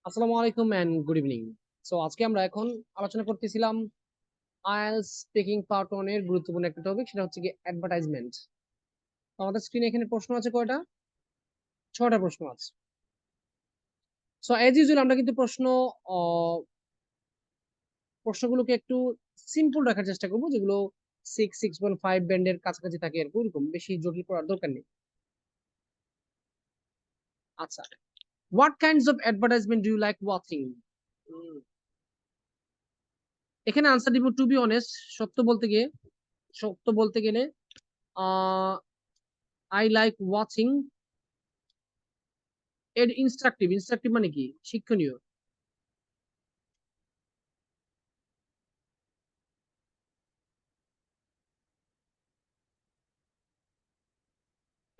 আসসালামু আলাইকুম and good evening. So আজকে আমরা এখন আলোচনা করতেছিলাম আইএলটিএস স্পিকিং পার্ট 1 এর গুরুত্বপূর্ণ একটা টপিক, সেটা হচ্ছে কি অ্যাডভার্টাইজমেন্ট। আমাদের স্ক্রিনে এখানে প্রশ্ন আছে কয়টা? 6টা প্রশ্ন আছে। সো এজ ইউজুয়াল আমরা কিন্তু প্রশ্নগুলোকে একটু সিম্পল রাখার চেষ্টা করবো, যেগুলো 6.5 ব্যান্ডের কাছাকাছি থাকে, এরকম বেশি জটিল করার দরকার নেই। আচ্ছা, what kinds of advertisement do you like watching? এখানে আনসার দিব টু বি অনেস্ট। সত্য বলতে গেলে আহ আই লাইক ওয়াচিং এর ইনস্ট্রাকটিভ মানে কি? শিক্ষণীয়।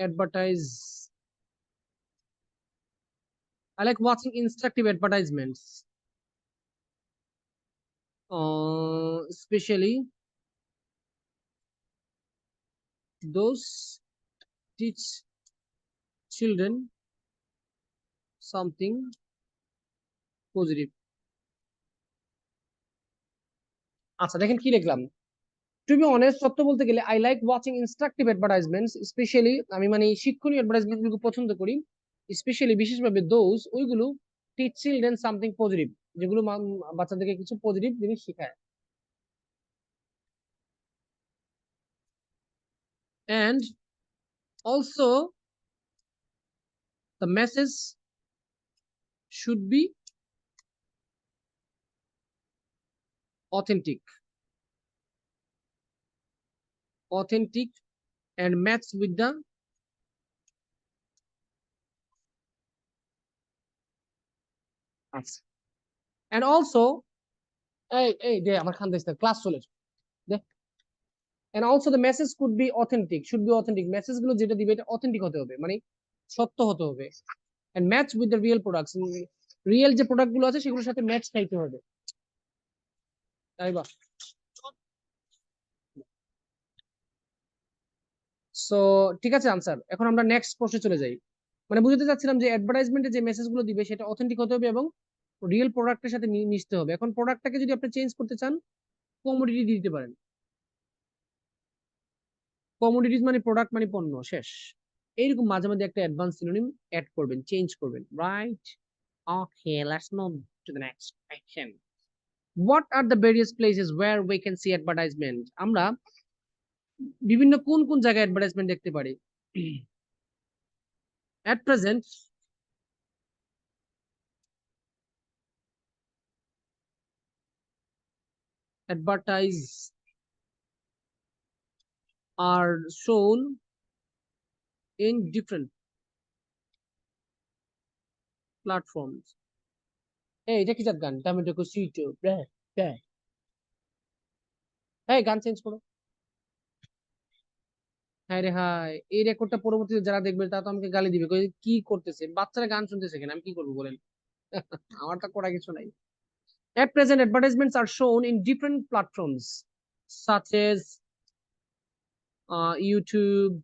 Advertise I like watching instructive advertisements, specially those teach children something positive. আচ্ছা, দেখেন কি লিখলাম। টু বি অনেস্ট, সত্য বলতে গেলে I like watching instructive advertisements, specially আমি মানে শিক্ষণীয় অ্যাডভার্টাইজমেন্ট গুলো পছন্দ করি। স্পেশালি বিশেষভাবে দোজ ওইগুলো টিচ চিলড্রেন সামথিং পজিটিভ, যেগুলো বাচ্চাদেরকে কিছু পজিটিভ জিনিস শেখায়। And also the message should be authentic and match with the আচ্ছা, and also এই দে আমার খান দিস না, ক্লাস চলে দে। and also the message could be authentic, should be authentic, message গুলো যেটা দিবে এটা অথেন্টিক হতে হবে, মানে সত্য হতে হবে। and match with the real products, real যে প্রোডাক্ট গুলো আছে সেগুলোর সাথে ম্যাচ খাইতে হবে, তাই বা? সো ঠিক আছে আনসার। এখন আমরা নেক্সট প্রশ্নে চলে যাই। মানে বুঝতে চাচ্ছিলাম যে অ্যাডভার্টাইজমেন্টে যে মেসেজ গুলো দিবে সেটা অথেন্টিক হতে হবে এবং রিয়েল প্রোডাক্টের সাথে মিশতে হবে। এখন প্রোডাক্টটাকে যদি আপনি চেঞ্জ করতে চান, কমোডিটি দিতে পারেন। কমোডিটিজ মানে প্রোডাক্ট মানে পণ্য, শেষ। এইরকম মাঝে মাঝে একটা অ্যাডভান্স সিনোনিম অ্যাড করবেন, চেঞ্জ করবেন, right? Okay, let's move to the next question. What are the various places where we can see advertisement? আমরা বিভিন্ন কোন কোন জায়গায় অ্যাডভার্টাইজমেন্ট দেখতে পারি? At present advertise are shown in different platforms. এই এটা কি জাত গান? টমেটো কো সুইটো এই গান চেঞ্জ করো। হ্যাঁ রে হাই, এই রেকর্ডটা পরবর্তীতে যারা দেখবে তারা তো আমাকে গালি দিবে, কই কি করতেছে বাচ্চারা, গান শুনতেছে কেন, আমি কি করবো বলেন? আমার তো করা কিছু নাই। At present, advertisements are shown in different platforms such as YouTube,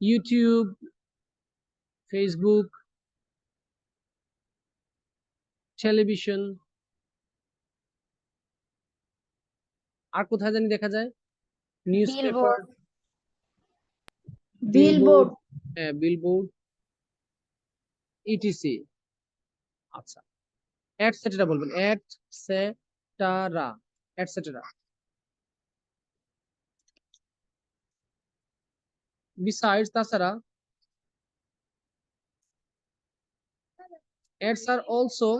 YouTube, Facebook, television, আর কোথায় জানি দেখা যায়? News paper, billboard billboard, billboard হ্যাঁ বিলবোর্ড, ইটিসি। আচ্ছা, এটসেট্রা বলবেন, এটসেট্রা, এটসেট্রা। বিসাইডস, তাছাড়া ads are also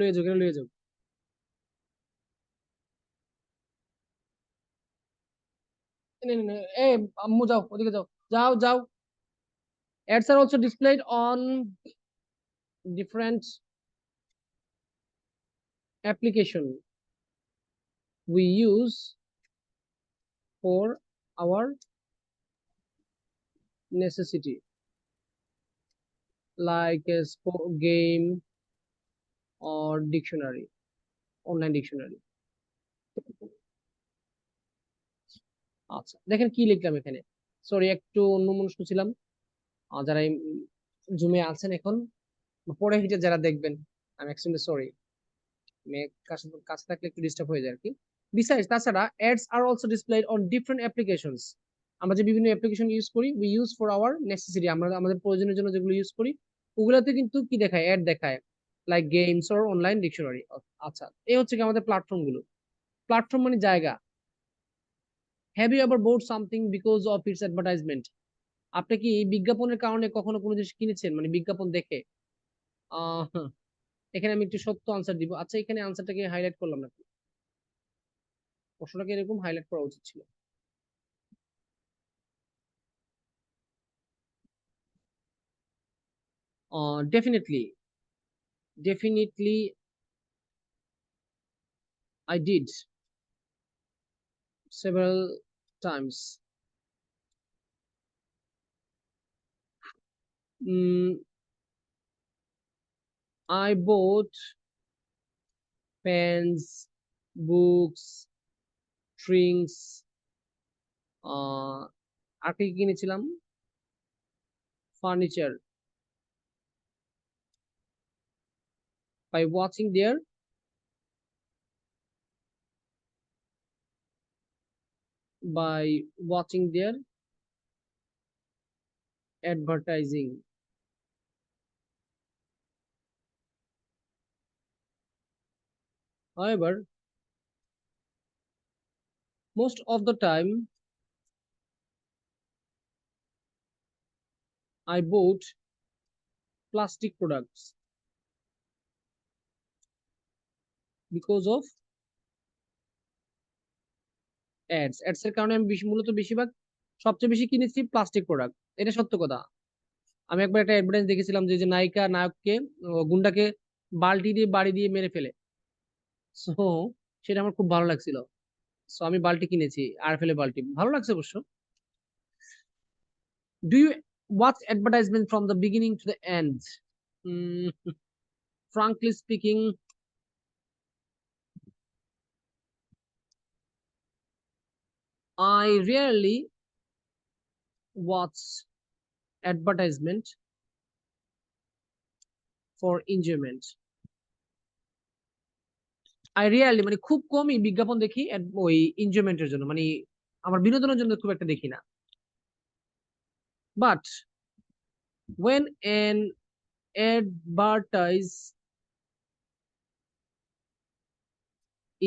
লয়ে যাও, লয়ে যাও। এ আম্মু যাও, ওদিকে যাও, যাও যাও। Ads are also displayed on different application we use for our necessity, like a sport game, or dictionary, online dictionary. আচ্ছা দেখেন কি লিখলাম এখানে, সরি একটু অন্যমনস্ক ছিলাম। যারা জুমে আছেন এখন, পরে হিটে যারা দেখবেন, আমি এক্সট্রিমলি সরি, মেঘ কাছে থাকলে একটু ডিস্টার্ব হয়ে যায় আর কি। বিসাইডস, তাছাড়া ads are also displayed on different applications. আমরা যে বিভিন্ন অ্যাপ্লিকেশন ইউজ করি, we use for our necessity, আমরা আমাদের প্রয়োজনের জন্য যেগুলো ইউজ করি ওগুলাতে কিন্তু কি দেখায়, অ্যাড দেখায়, like games or online dictionary. আচ্ছা এই হচ্ছে কি আমাদের প্ল্যাটফর্ম গুলো। প্ল্যাটফর্ম মানে জায়গা। Have you ever bought something because of its advertisement? আপনি কি বিজ্ঞাপনের কারণে কখনো কোনো জিনিস কিনেছেন, মানে বিজ্ঞাপন দেখে? আহ এখানে আমি একটু সত্য আনসার দিব। আচ্ছা এখানে আনসারটাকে হাইলাইট করলাম না, প্রশ্নটাকে এরকম হাইলাইট করা উচিত ছিল। Definitely, definitely, I did several times. Mm, I bought pens, books, drinks, আর কি কিনেছিলাম, furniture, by watching their by watching their advertising. However, most of the time I bought plastic products because of ads. Ads এর কারণে আমি মূলত বেশিরভাগ সবচেয়ে বেশি কিনেছি প্লাস্টিক প্রোডাক্ট। এটা সত্য কথা। আমি একবার একটা অ্যাডভার্টাইজ দেখেছিলাম যে নায়িকা নায়ককে গুন্ডাকে বালতি দিয়ে বাড়ি দিয়ে মেরে ফেলে। সো সেটা আমার খুব ভালো লাগছিল। সো আমি বালতি কিনেছি, আর ফেলে বালতি, ভালো লাগছে অবশ্য। Do you watch advertisement from the beginning to the end? Frankly speaking, I rarely watch advertisement for enjoyment. I rarely মানে খুব কমই বিজ্ঞাপন দেখি ওই এনজয়মেন্টের জন্য, মানে আমার বিনোদনের জন্য খুব একটা দেখি না। But when an advertise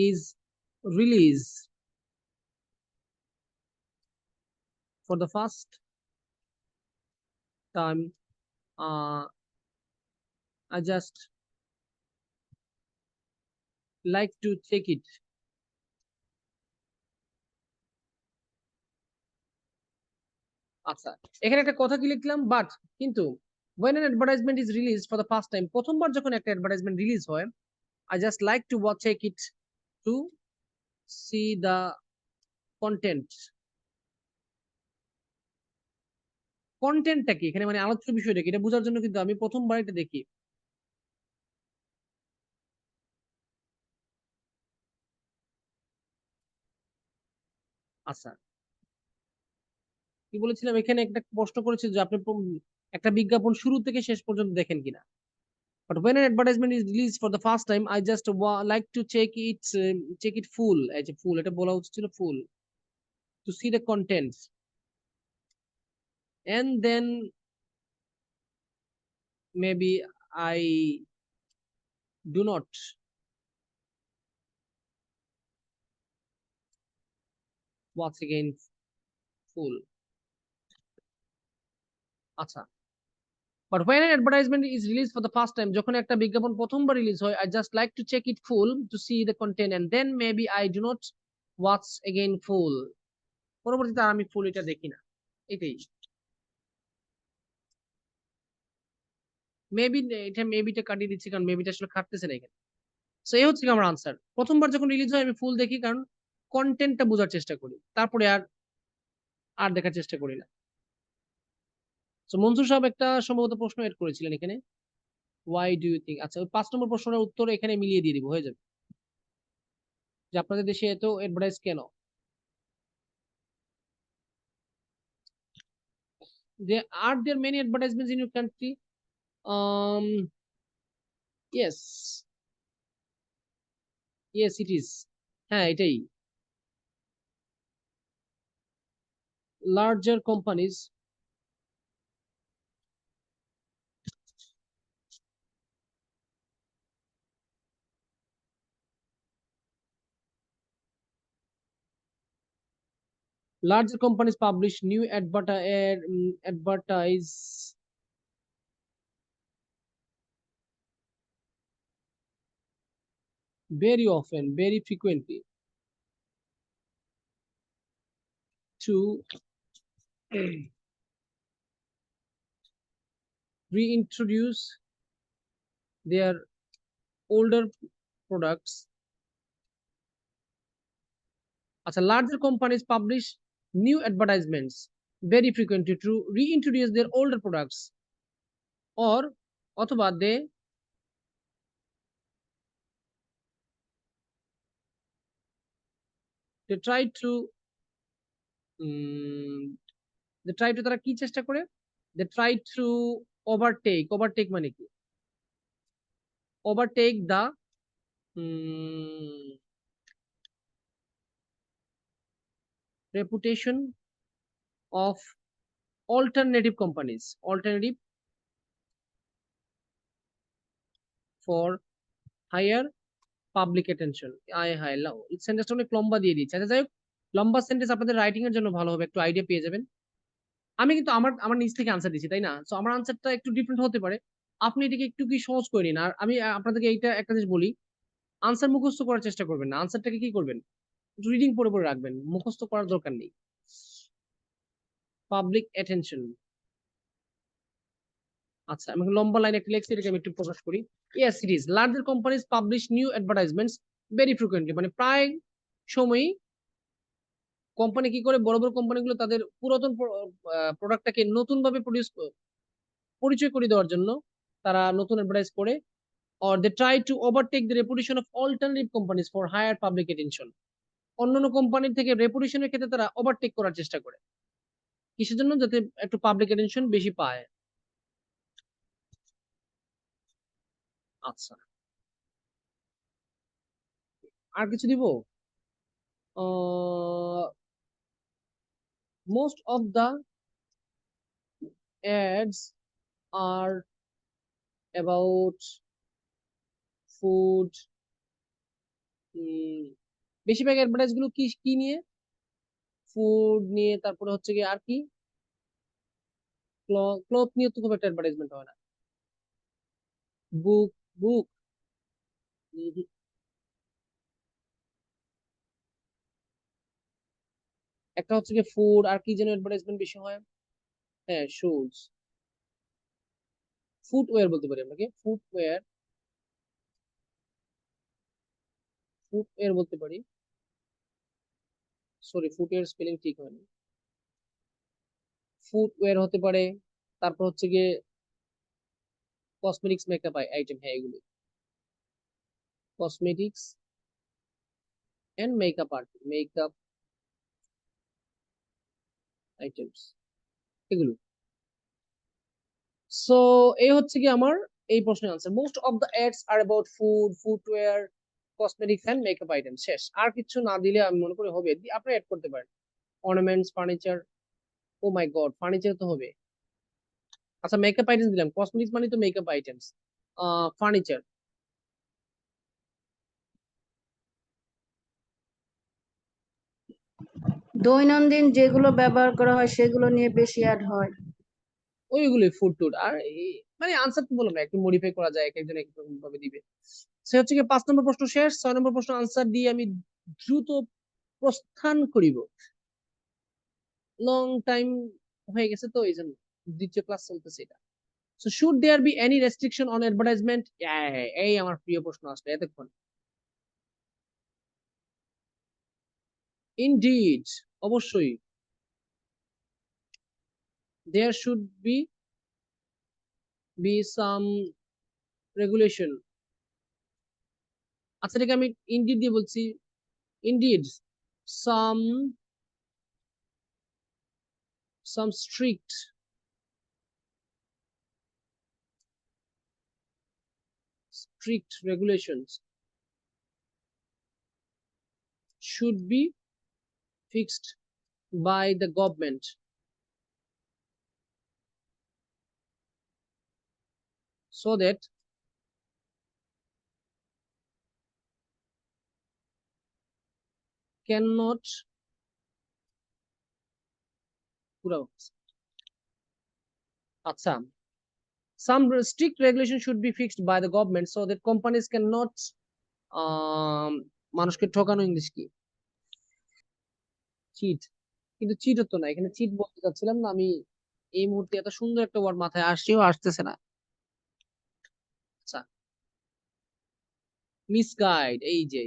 is released for the first time, I just like to check it. আচ্ছা এখানে একটা কথা কি লিখলাম, বাট কিন্তু when an advertisement is released for the first time, প্রথমবার যখন একটা অ্যাডভার্টাইজমেন্ট রিলিজ হয়, I just like to watch check it to see the content. কন্টেন্টটা কি এখানে, মানে আলোচ্য বিষয়টা কি, এটা বোঝার জন্য কিন্তু আমি প্রথমবার এটা দেখি। আচ্ছা কি বলেছিলাম, এখানে একটা প্রশ্ন করেছে যে আপনি একটা বিজ্ঞাপন শুরু থেকে শেষ পর্যন্ত দেখেন কিনা। But when an advertisement is released for the first time, I just like to check it full, এই যে ফুল এটা বলা উচিত ছিল, ফুল, to see the contents, and then maybe I do not watch again full. আচ্ছা but when an advertisement is released for the first time, যখন একটা বিজ্ঞাপন প্রথমবার রিলিজ হয়, I just like to check it full to see the content, and then maybe I do not watch again full. পরবর্তীতে আর আমি ফুল এটা দেখি না, এটাই। মেবি এটা মেবিটা কাটিয়ে দিচ্ছি কারণ মেবিটা আসলে খাটতেছে না এখানে। সো এই হচ্ছে আমার আনসার, প্রথমবার যখন রিলিজ হয় আমি ফুল দেখি কারণ কন্টেন্টটা বোঝার চেষ্টা করি, তারপরে আর আর দেখার চেষ্টা করি না। তো মনসুর সাহেব একটা সম্ভবত প্রশ্ন এড করেছিলেন এখানে। ওয়াই ডু ইউ থিঙ্ক, আচ্ছা ওই 5 নম্বর প্রশ্নের উত্তর এখানে মিলিয়ে দিয়ে দিব, হয়ে যাবে। যে আপনাদের দেশে এত অ্যাডভার্টাইজ কেন? যে আর there many advertisements in your country? um yes, yes it is, হ্যাঁ এটাই। larger companies, larger companies publish new advertise very often, very frequently to reintroduce their older products. আচ্ছা, larger companies publish new advertisements very frequently to reintroduce their older products, or অথবা they try to তারা কি চেষ্টা করে, they try to overtake মানে কি, overtake the reputation of alternative for higher public attention. আয় হায়, সেন্টেন্সটা অনেক লম্বা দিয়ে দিচ্ছে। আচ্ছা যাই হোক, লম্বা সেন্টেন্স আপনাদের রাইটিং এর জন্য ভালো হবে, একটু আইডিয়া পেয়ে যাবেন। আমি কিন্তু আমার আমার নিজ থেকে আনসার দিচ্ছি, তাই না? সো আমার আনসারটা একটু ডিফারেন্ট হতে পারে, আপনি এটাকে একটু কি সহজ করে নিন। আর আমি আপনাদেরকে এইটা একটা জিনিস বলি, আনসার মুখস্থ করার চেষ্টা করবেন না, আনসারটাকে কি করবেন, রিডিং পড়ে পড়ে রাখবেন, মুখস্থ করার দরকার নেই। পাবলিক অ্যাটেনশন, আচ্ছা আমি লম্বা লাইন একটা লেখছি, এটাকে আমি একটু প্রকাশ করি। Yes it is, larger companies publish new advertisements very frequently, মানে প্রায় সময়ই কোম্পানি কি করে, বড় বড় কোম্পানিগুলো তাদের পুরাতন প্রোডাক্টটাকে নতুন ভাবে পরিচয় করে দেওয়ার জন্য তারা নতুন অ্যাডভার্টাইজ করে, or they try to overtake the reputation of alternative companies for higher public attention, অন্যান্য কোম্পানির থেকে রেপুটেশনের ক্ষেত্রে তারা ওভারটেক করার চেষ্টা করে, কিসের জন্য, যাতে একটু পাবলিক অ্যাটেনশন বেশি পায়। আচ্ছা, আর কিছু দিব। Most of the ads are about food, বেশিরভাগ অ্যাডভার্টাইজ গুলো কি কি নিয়ে, ফুড নিয়ে, তারপরে হচ্ছে কি আর কি, ক্লথ নিয়ে তো খুব একটা অ্যাডভার্টাইজমেন্ট হয় না। বুক, বুক, একটা হচ্ছে কি ফুড, আর কি যেন অ্যাডভার্টাইজমেন্ট বেশি হয়, হ্যাঁ শুজ, ফুটওয়্যার বলতে পারি আমরা, কি ফুটওয়্যার, ফুটওয়্যার বলতে পারি, সরি ফুটওয়্যার স্পেলিং ঠিক হয়নি, ফুটওয়্যার হতে পারে। তারপর হচ্ছে গিয়ে কসমেটিক্স মেকআপ আইটেম, হ্যাঁ এগুলো, কসমেটিক্স এন্ড মেকআপ আইটেমস, এগুলো। সো এই হচ্ছে কি আমার এই প্রশ্নের answer, most of the ads are about food, footwear, cosmetics and makeup item. শেষ, আর কিছু না দিলে আমি মনে করি হবে, আপনি অ্যাড করতে পারেন অর্নামেন্টস, ফার্নিচার, ও মাই গড ফার্নিচার তো হবে। আচ্ছা মেকআপ আইটেমস দিলাম, কসমেটিক্স মানে তো মেকআপ আইটেমস, ফার্নিচার। দৈনন্দিন যেগুলো ব্যবহার করা হয় সেগুলো নিয়ে বেশি অ্যাড হয়। ওইগুলোই ফুড টুড, আর মানে আনসার তো বললাম না, একটু মডিফাই করা যায়, এক একজন এক এক রকম ভাবে দিবে। সে হচ্ছে কি 5 নম্বর প্রশ্ন শেষ, 6 নম্বর প্রশ্ন আনসার দিয়ে আমি দ্রুত প্রস্থান করিব, লং টাইম হয়ে গেছে তো এই জন্য, দ্বিতীয় ক্লাস চলতেছে এটা। So should there be any restriction on advertisement, এই আমার প্রিয় প্রশ্ন আসলে এতক্ষণ। ইনডিড, অবশ্যই, there should be some regulation, আচ্ছা এটাকে আমি ইনডিড দিয়ে বলছি, indeed some strict regulations should be fixed by the government so that cannot আচ্ছা some strict regulation should be fixed by the government so that companies cannot মানুষকে ঠকানো, English কি cheat, কিন্তু চিট হতো না এখানে, চিট বলতে চাচ্ছিলাম না আমি এই মুহূর্তে, এত সুন্দর একটা ওয়ার্ড মাথায় আসছেও আসতেছে না। আচ্ছা মিসগাইড, এই যে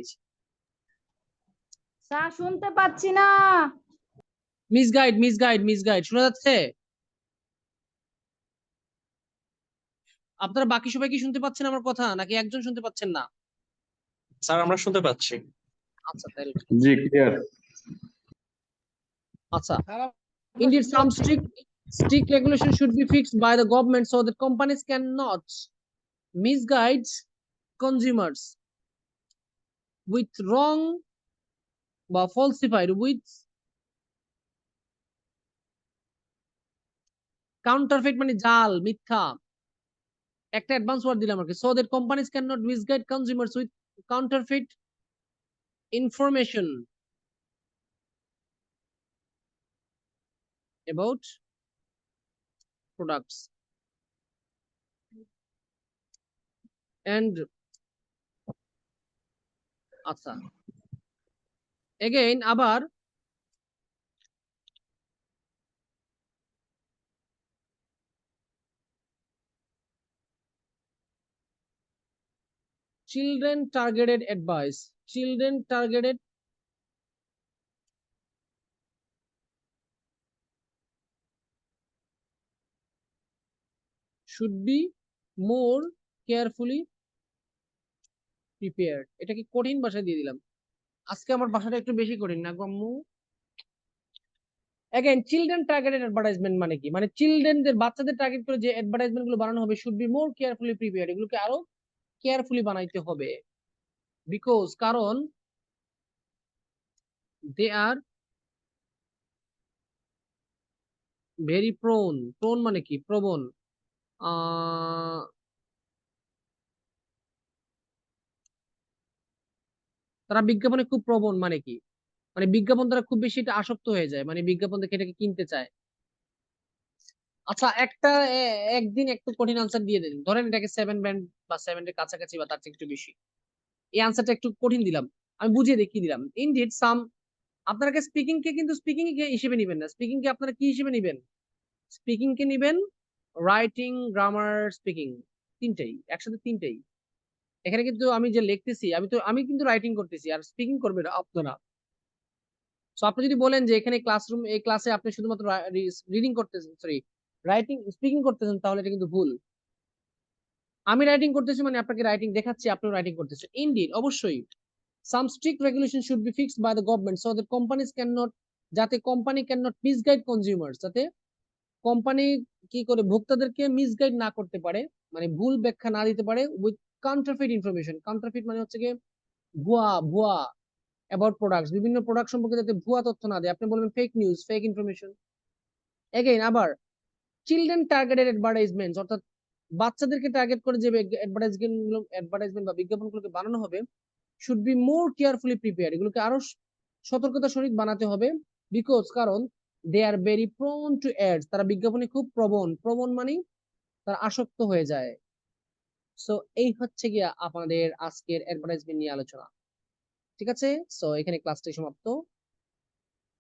স্যার শুনতে পাচ্ছি না। মিসগাইড শোনা যাচ্ছে? আপনারা বাকি সবাই কি শুনতে পাচ্ছেন আমার কথা, নাকি একজন শুনতে পাচ্ছেন না? স্যার আমরা শুনতে পাচ্ছি। আচ্ছা তাহলে জি ক্লিয়ার। আচ্ছা indeed some strict regulation should be fixed by the government so that companies cannot misguide consumers with wrong বা falsified with counterfeit মানে জাল মিথ্যা, একটা অ্যাডভান্স ওয়ার্ড দিলাম আর কি, so that companies cannot misguide consumers with counterfeit information about products and আচ্ছা again আবার children targeted advice should be more carefully prepared, এটা কি কঠিন ভাষায় দিয়ে দিলাম, আজকে আমার ভাষাটা একটু বেশি কঠিন না গম্মু। again children targeted advertisement মানে কি, মানে চিলড্রেনদের বাচ্চাদের টার্গেট করে যে অ্যাডভার্টাইজমেন্ট গুলো বানানো হবে should be more carefully prepared, এগুলোকে আরো কেয়ারফুলি বানাইতে হবে, বিকজ কারণ they are very prone মানে কি প্রবণ, তারা বিজ্ঞাপনে খুব প্রবণ মানে কি, মানে বিজ্ঞাপন তারা খুব বেশি এটা আসক্ত হয়ে যায়, মানে বিজ্ঞাপন দেখে এটাকে কিনতে চায়। আচ্ছা একটা একদিন একটু কঠিন আনসার দিয়ে দিন, ধরেন এটাকে 7 ব্যান্ড বা 7 এর কাছাকাছি বা তার থেকে একটু বেশি, এই আনসারটা একটু কঠিন দিলাম, আমি বুঝিয়ে দেখিয়ে দিলাম। ইনডিড সাম, আপনারা স্পিকিং কে কিন্তু স্পিকিং কে হিসেবে নেবেন না, স্পিকিং কে আপনারা কি হিসেবে নেবেন, স্পিকিং কে নেবেন রাইটিং, গ্রামার, স্পিকিং, তিনটাই একসাথে, তিনটাই। এখানে কিন্তু আমি যে লিখতেছি আমি কিন্তু রাইটিং করতেছি আর স্পিকিং করবে না আপনারা। সো আপনি যদি বলেন যে এখানে ক্লাসরুম এই ক্লাসে আপনি শুধুমাত্র রিডিং করতেছেন, সরি রাইটিং স্পিকিং করতেছেন, তাহলে এটা কিন্তু ভুল। আমি রাইটিং করতেছি মানে আপনাকে রাইটিং দেখাচ্ছি, আপনিও রাইটিং করতেছেন। ইনডিড অবশ্যই some strict regulation should be fixed by the government so that companies cannot, যাতে কোম্পানি cannot misguide consumers, যাতে কোম্পানি কি করে ভোক্তাদেরকে মিসগাইড না করতে পারে, মানে ভুল ব্যাখ্যা না দিতে পারে উইথ কাউন্টারফিট ইনফরমেশন। কাউন্টারফিট মানে হচ্ছে কি ভুয়া ভুয়া অ্যাবাউট প্রোডাক্টস, বিভিন্ন প্রোডাক্ট সম্পর্কে যাতে ভুয়া তথ্য না দেয়, আপনি বলবেন fake news, fake information. Again আবার চিলড্রেন টার্গেটেড অ্যাডভার্টাইজমেন্ট, অর্থাৎ বাচ্চাদেরকে টার্গেট করে যে অ্যাডভার্টাইজমেন্ট বা বিজ্ঞাপনগুলোকে বানানো হবে should be more carefully prepared, এগুলোকে আরো সতর্কতার সহিত বানাতে হবে, বিকজ কারণ they are very prone to ads, তারা বিজ্ঞাপনে খুব প্রবণ মানে তারা আসক্ত হয়ে যায়। সো এই হচ্ছে গিয়া আপনাদের আজকের অ্যাডভার্টাইজমেন্ট নিয়ে আলোচনা, ঠিক আছে? সো এখানে ক্লাসটি সমাপ্ত।